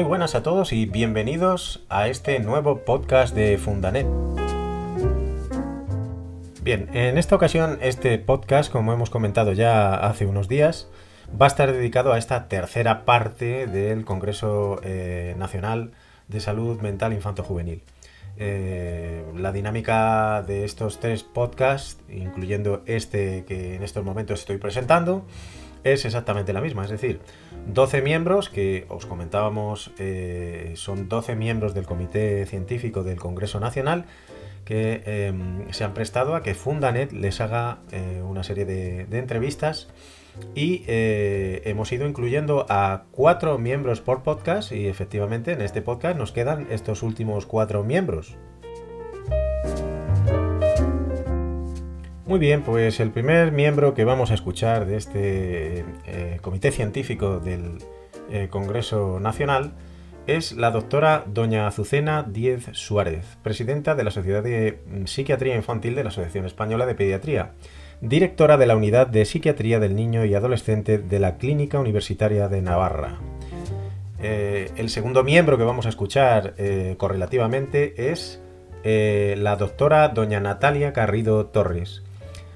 Muy buenas a todos y bienvenidos a este nuevo podcast de Fundanet. Bien, en esta ocasión este podcast, como hemos comentado ya hace unos días, va a estar dedicado a esta tercera parte del Congreso Nacional de Salud Mental Infanto-Juvenil. La dinámica de estos tres podcasts, incluyendo este que en estos momentos estoy presentando, es exactamente la misma, es decir, 12 miembros que os comentábamos, son 12 miembros del Comité Científico del Congreso Nacional que se han prestado a que Fundanet les haga una serie de entrevistas y hemos ido incluyendo a 4 miembros por podcast y efectivamente en este podcast nos quedan estos últimos 4 miembros. Muy bien, pues el primer miembro que vamos a escuchar de este Comité Científico del Congreso Nacional es la doctora doña Azucena Díez Suárez, presidenta de la Sociedad de Psiquiatría Infantil de la Asociación Española de Pediatría, directora de la Unidad de Psiquiatría del Niño y Adolescente de la Clínica Universitaria de Navarra. El segundo miembro que vamos a escuchar correlativamente es la doctora doña Natalia Garrido Torres,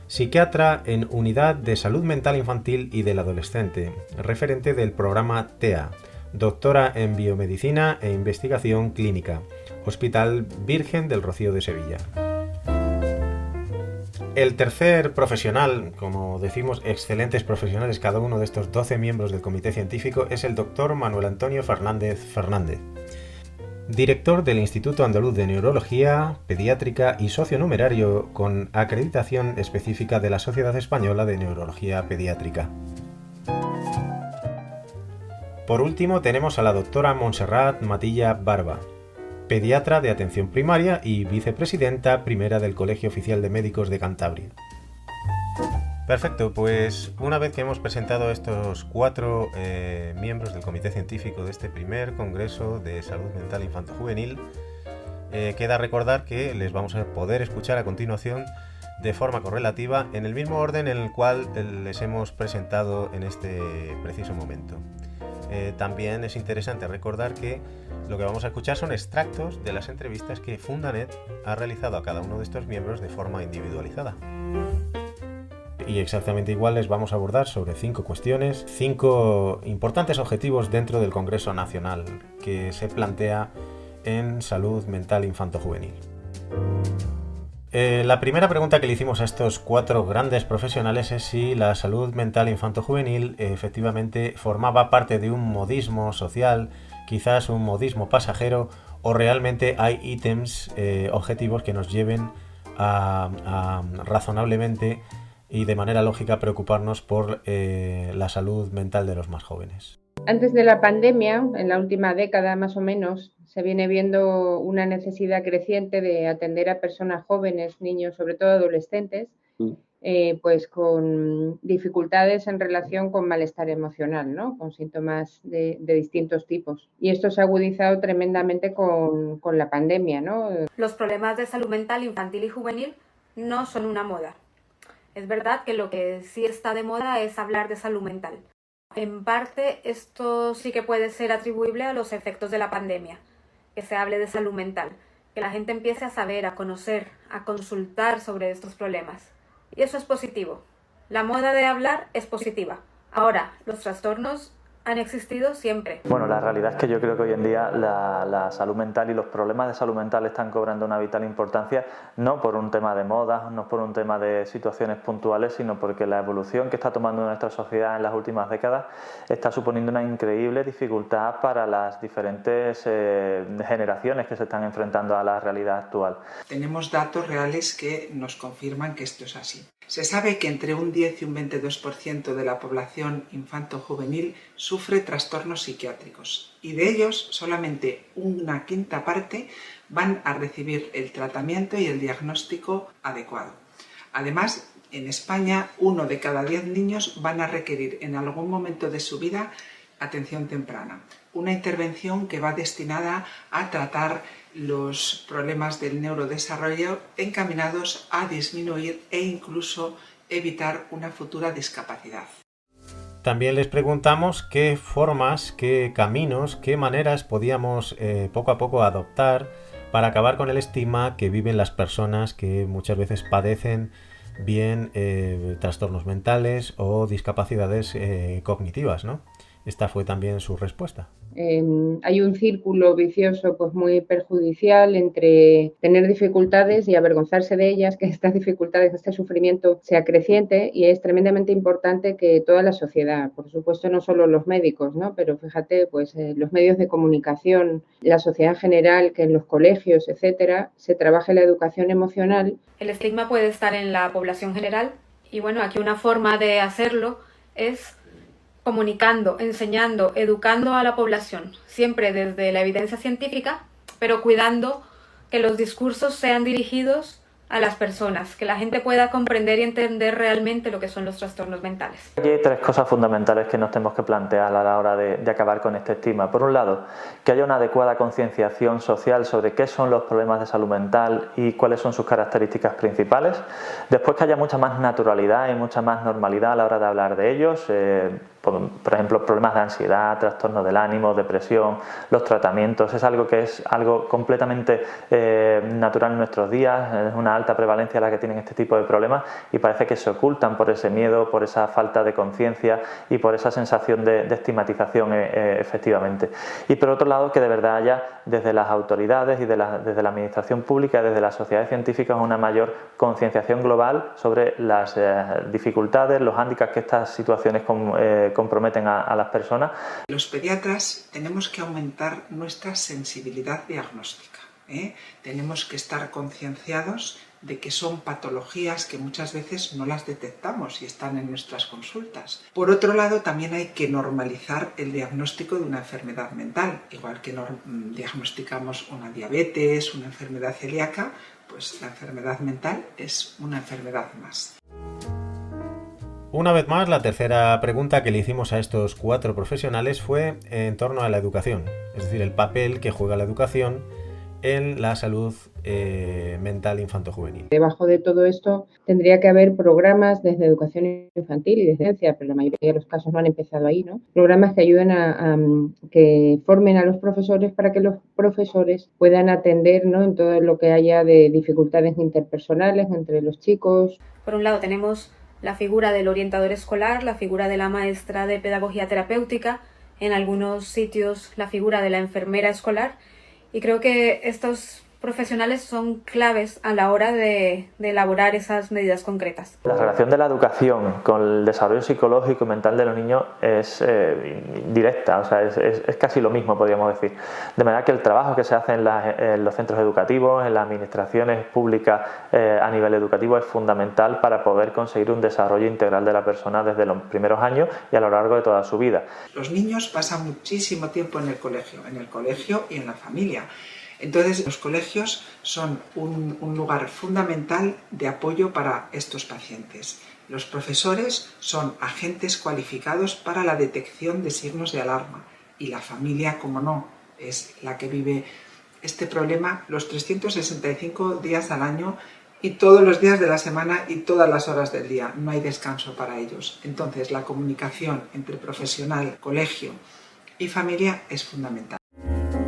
psiquiatra en Unidad de Salud Mental Infantil y del Adolescente, referente del programa TEA, doctora en Biomedicina e Investigación Clínica, Hospital Virgen del Rocío de Sevilla. El tercer profesional, como decimos, excelentes profesionales cada uno de estos 12 miembros del Comité Científico, es el doctor Manuel Antonio Fernández Fernández, director del Instituto Andaluz de Neurología Pediátrica y socio numerario con acreditación específica de la Sociedad Española de Neurología Pediátrica. Por último tenemos a la doctora Montserrat Matilla Barba, pediatra de atención primaria y vicepresidenta primera del Colegio Oficial de Médicos de Cantabria. Perfecto, pues una vez que hemos presentado estos 4 miembros del Comité Científico de este primer Congreso de Salud Mental Infanto-Juvenil, queda recordar que les vamos a poder escuchar a continuación de forma correlativa en el mismo orden en el cual les hemos presentado en este preciso momento. También es interesante recordar que lo que vamos a escuchar son extractos de las entrevistas que Fundanet ha realizado a cada uno de estos miembros de forma individualizada. Y exactamente igual les vamos a abordar sobre 5 cuestiones, 5 importantes objetivos dentro del Congreso Nacional que se plantea en salud mental infanto-juvenil. La primera pregunta que le hicimos a estos 4 grandes profesionales es si la salud mental infanto-juvenil efectivamente formaba parte de un modismo social, quizás un modismo pasajero, o realmente hay ítems objetivos que nos lleven a razonablemente y de manera lógica preocuparnos por la salud mental de los más jóvenes. Antes de la pandemia, en la última década más o menos, se viene viendo una necesidad creciente de atender a personas jóvenes, niños, sobre todo adolescentes, pues con dificultades en relación con malestar emocional, ¿no? Con síntomas de distintos tipos. Y esto se ha agudizado tremendamente con la pandemia, ¿no? Los problemas de salud mental infantil y juvenil no son una moda. Es verdad que lo que sí está de moda es hablar de salud mental. En parte, esto sí que puede ser atribuible a los efectos de la pandemia, que se hable de salud mental, que la gente empiece a saber, a conocer, a consultar sobre estos problemas. Y eso es positivo. La moda de hablar es positiva. Ahora, los trastornos han existido siempre. Bueno, la realidad es que yo creo que hoy en día la salud mental y los problemas de salud mental están cobrando una vital importancia, no por un tema de moda, no por un tema de situaciones puntuales, sino porque la evolución que está tomando nuestra sociedad en las últimas décadas está suponiendo una increíble dificultad para las diferentes generaciones que se están enfrentando a la realidad actual. Tenemos datos reales que nos confirman que esto es así. Se sabe que entre un 10 y un 22% de la población infanto-juvenil sufre trastornos psiquiátricos y de ellos solamente una quinta parte van a recibir el tratamiento y el diagnóstico adecuado. Además, en España, 1 de cada 10 niños van a requerir en algún momento de su vida atención temprana, una intervención que va destinada a tratar los problemas del neurodesarrollo encaminados a disminuir e incluso evitar una futura discapacidad. También les preguntamos qué formas, qué caminos, qué maneras podíamos poco a poco adoptar para acabar con el estigma que viven las personas que muchas veces padecen bien trastornos mentales o discapacidades cognitivas, ¿no? Esta fue también su respuesta. Hay un círculo vicioso pues muy perjudicial entre tener dificultades y avergonzarse de ellas, que estas dificultades, este sufrimiento sea creciente, y es tremendamente importante que toda la sociedad, por supuesto no solo los médicos, ¿no? Pero fíjate, pues los medios de comunicación, la sociedad en general, que en los colegios, etcétera, se trabaje la educación emocional. El estigma puede estar en la población general y bueno, aquí una forma de hacerlo es comunicando, enseñando, educando a la población, siempre desde la evidencia científica, pero cuidando que los discursos sean dirigidos a las personas, que la gente pueda comprender y entender realmente lo que son los trastornos mentales. Aquí hay tres cosas fundamentales que nos tenemos que plantear a la hora de acabar con este estigma. Por un lado, que haya una adecuada concienciación social sobre qué son los problemas de salud mental y cuáles son sus características principales. Después, que haya mucha más naturalidad y mucha más normalidad a la hora de hablar de ellos. Por ejemplo, problemas de ansiedad, trastornos del ánimo, depresión, los tratamientos, es algo que es algo completamente natural en nuestros días, es una alta prevalencia la que tienen este tipo de problemas y parece que se ocultan por ese miedo, por esa falta de conciencia y por esa sensación de estigmatización efectivamente. Y por otro lado, que de verdad haya desde las autoridades y desde la administración pública, desde las sociedades científicas, una mayor concienciación global sobre las dificultades, los hándicaps que estas situaciones comprometen a las personas. Los pediatras tenemos que aumentar nuestra sensibilidad diagnóstica. Tenemos que estar concienciados de que son patologías que muchas veces no las detectamos y están en nuestras consultas. Por otro lado, también hay que normalizar el diagnóstico de una enfermedad mental. Igual que diagnosticamos una diabetes, una enfermedad celíaca, pues la enfermedad mental es una enfermedad más. Una vez más, la tercera pregunta que le hicimos a estos 4 profesionales fue en torno a la educación, es decir, el papel que juega la educación en la salud mental infanto-juvenil. Debajo de todo esto tendría que haber programas desde educación infantil y desde ciencia, pero la mayoría de los casos no han empezado ahí, ¿no? Programas que ayuden que formen a los profesores para que los profesores puedan atender, ¿no?, en todo lo que haya de dificultades interpersonales entre los chicos. Por un lado tenemos la figura del orientador escolar, la figura de la maestra de pedagogía terapéutica, en algunos sitios la figura de la enfermera escolar, y creo que estos profesionales son claves a la hora de elaborar esas medidas concretas. La relación de la educación con el desarrollo psicológico y mental de los niños es directa, o sea, es casi lo mismo, podríamos decir. De manera que el trabajo que se hace en los centros educativos, en las administraciones públicas a nivel educativo es fundamental para poder conseguir un desarrollo integral de la persona desde los primeros años y a lo largo de toda su vida. Los niños pasan muchísimo tiempo en el colegio y en la familia. Entonces, los colegios son un lugar fundamental de apoyo para estos pacientes. Los profesores son agentes cualificados para la detección de signos de alarma y la familia, como no, es la que vive este problema los 365 días al año y todos los días de la semana y todas las horas del día. No hay descanso para ellos. Entonces, la comunicación entre profesional, colegio y familia es fundamental.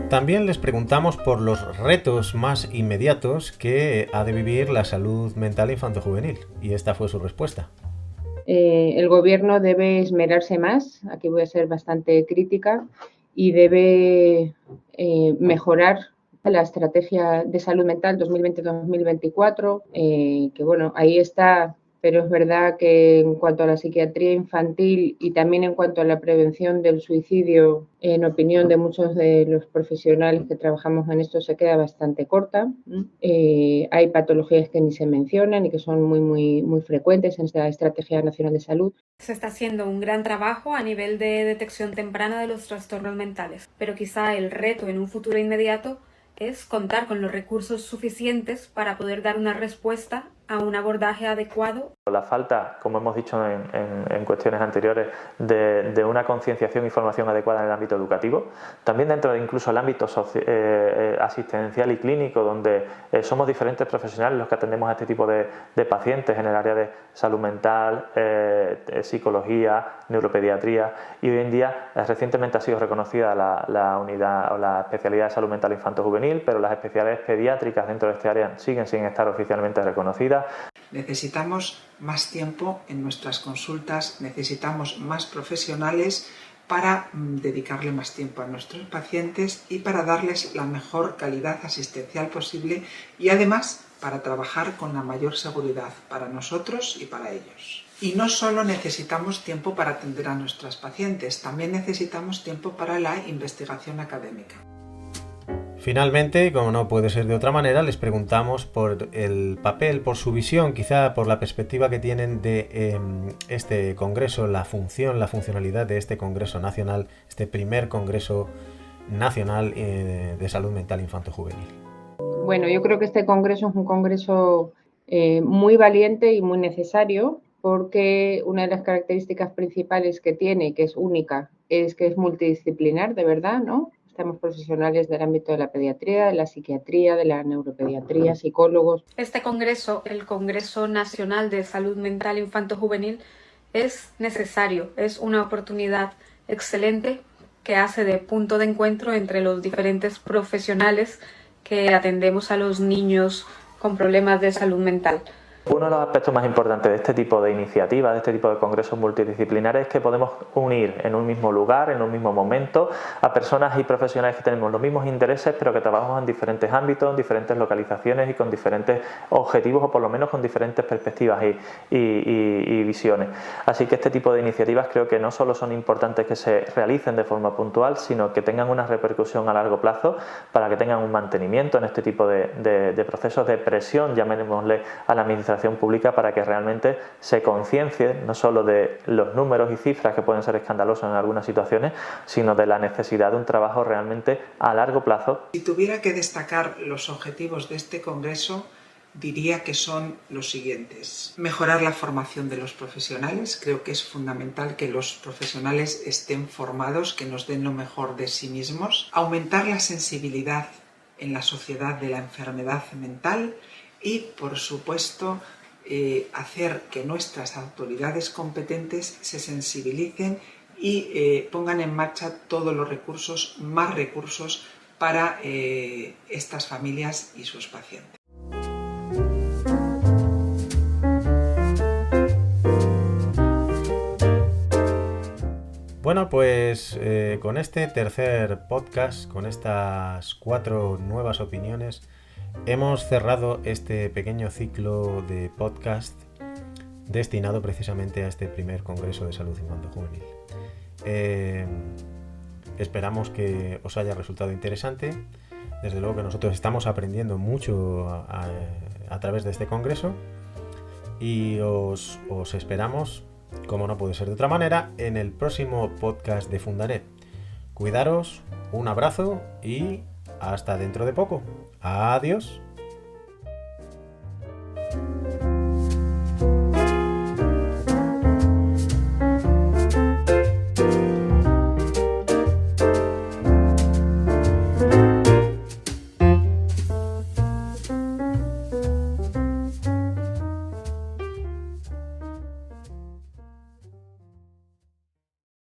También les preguntamos por los retos más inmediatos que ha de vivir la salud mental infanto-juvenil, y esta fue su respuesta. El gobierno debe esmerarse más, aquí voy a ser bastante crítica, y debe mejorar la estrategia de salud mental 2020-2024, que bueno, ahí está. Pero es verdad que en cuanto a la psiquiatría infantil y también en cuanto a la prevención del suicidio, en opinión de muchos de los profesionales que trabajamos en esto, se queda bastante corta. Hay patologías que ni se mencionan y que son muy frecuentes en esta Estrategia Nacional de Salud. Se está haciendo un gran trabajo a nivel de detección temprana de los trastornos mentales, pero quizá el reto en un futuro inmediato es contar con los recursos suficientes para poder dar una respuesta a un abordaje adecuado. La falta, como hemos dicho en cuestiones anteriores, de una concienciación y formación adecuada en el ámbito educativo, también dentro de incluso el ámbito asistencial y clínico, donde somos diferentes profesionales los que atendemos a este tipo de pacientes en el área de salud mental, psicología, neuropediatría, y hoy en día recientemente ha sido reconocida la unidad o la especialidad de salud mental infanto-juvenil, pero las especialidades pediátricas dentro de este área siguen sin estar oficialmente reconocidas. Necesitamos más tiempo en nuestras consultas, necesitamos más profesionales para dedicarle más tiempo a nuestros pacientes y para darles la mejor calidad asistencial posible y además para trabajar con la mayor seguridad para nosotros y para ellos. Y no solo necesitamos tiempo para atender a nuestros pacientes, también necesitamos tiempo para la investigación académica. Finalmente, como no puede ser de otra manera, les preguntamos por el papel, por su visión, quizá por la perspectiva que tienen de este congreso, la funcionalidad de este congreso nacional, este primer congreso nacional de salud mental infanto-juvenil. Bueno, yo creo que este congreso es un congreso muy valiente y muy necesario, porque una de las características principales que tiene, que es única, es que es multidisciplinar, de verdad, ¿no? Estamos profesionales del ámbito de la pediatría, de la psiquiatría, de la neuropediatría, psicólogos. Este congreso, el Congreso Nacional de Salud Mental Infanto-Juvenil, es necesario, es una oportunidad excelente que hace de punto de encuentro entre los diferentes profesionales que atendemos a los niños con problemas de salud mental. Uno de los aspectos más importantes de este tipo de iniciativas, de este tipo de congresos multidisciplinares, es que podemos unir en un mismo lugar, en un mismo momento, a personas y profesionales que tenemos los mismos intereses, pero que trabajamos en diferentes ámbitos, en diferentes localizaciones y con diferentes objetivos, o por lo menos con diferentes perspectivas y visiones. Así que este tipo de iniciativas creo que no solo son importantes que se realicen de forma puntual, sino que tengan una repercusión a largo plazo para que tengan un mantenimiento en este tipo de procesos de presión, llamémosle, a la administración pública, para que realmente se conciencie no solo de los números y cifras que pueden ser escandalosos en algunas situaciones, sino de la necesidad de un trabajo realmente a largo plazo. Si tuviera que destacar los objetivos de este congreso, diría que son los siguientes. Mejorar la formación de los profesionales. Creo que es fundamental que los profesionales estén formados, que nos den lo mejor de sí mismos. Aumentar la sensibilidad en la sociedad de la enfermedad mental. Y, por supuesto, hacer que nuestras autoridades competentes se sensibilicen y pongan en marcha todos los recursos, más recursos, para estas familias y sus pacientes. Bueno, pues con este tercer podcast, con estas 4 nuevas opiniones, hemos cerrado este pequeño ciclo de podcast destinado precisamente a este primer Congreso de Salud Infanto-Juvenil. Esperamos que os haya resultado interesante. Desde luego que nosotros estamos aprendiendo mucho a través de este congreso y os esperamos, como no puede ser de otra manera, en el próximo podcast de Fundanet. Cuidaros, un abrazo y hasta dentro de poco. Adiós.